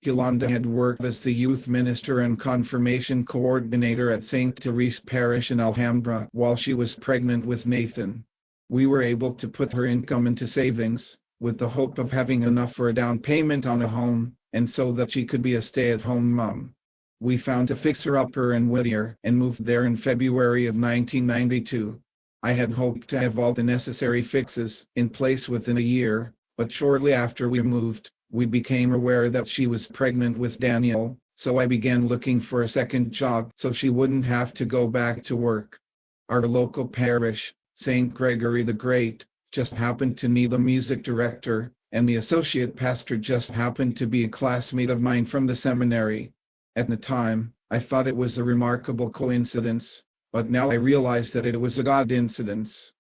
Yolanda had worked as the youth minister and confirmation coordinator at St. Therese parish in Alhambra while she was pregnant with Nathan. We were able to put her income into savings, with the hope of having enough for a down payment on a home, and so that she could be a stay-at-home mom. We found a fixer-upper in Whittier and moved there in February of 1992. I had hoped to have all the necessary fixes in place within a year, but shortly after we moved, we became aware that she was pregnant with Daniel, so I began looking for a second job so she wouldn't have to go back to work. Our local parish, St. Gregory the Great, just happened to need a music director, and the associate pastor just happened to be a classmate of mine from the seminary. At the time, I thought it was a remarkable coincidence, but now I realize that it was a God incidence.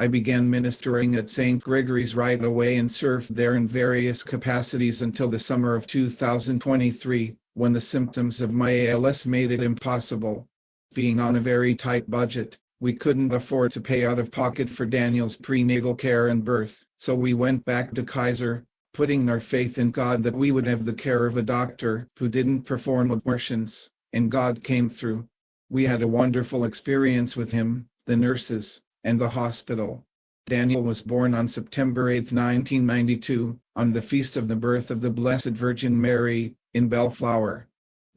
I began ministering at St. Gregory's right away and served there in various capacities until the summer of 2023, when the symptoms of my ALS made it impossible. Being on a very tight budget, we couldn't afford to pay out of pocket for Daniel's prenatal care and birth, so we went back to Kaiser, putting our faith in God that we would have the care of a doctor who didn't perform abortions, and God came through. We had a wonderful experience with him, the nurses, and the hospital. Daniel was born on September 8, 1992, on the feast of the birth of the Blessed Virgin Mary, in Bellflower.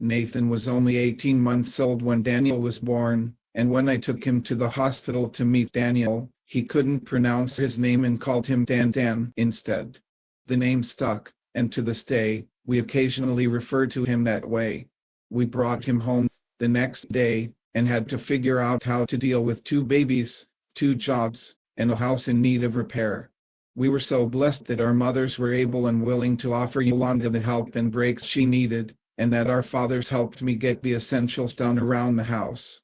Nathan was only 18 months old when Daniel was born, and when I took him to the hospital to meet Daniel, he couldn't pronounce his name and called him Dan instead. The name stuck, and to this day, we occasionally refer to him that way. We brought him home the next day, and had to figure out how to deal with 2 babies, 2 jobs, and a house in need of repair. We were so blessed that our mothers were able and willing to offer Yolanda the help and breaks she needed, and that our fathers helped me get the essentials done around the house.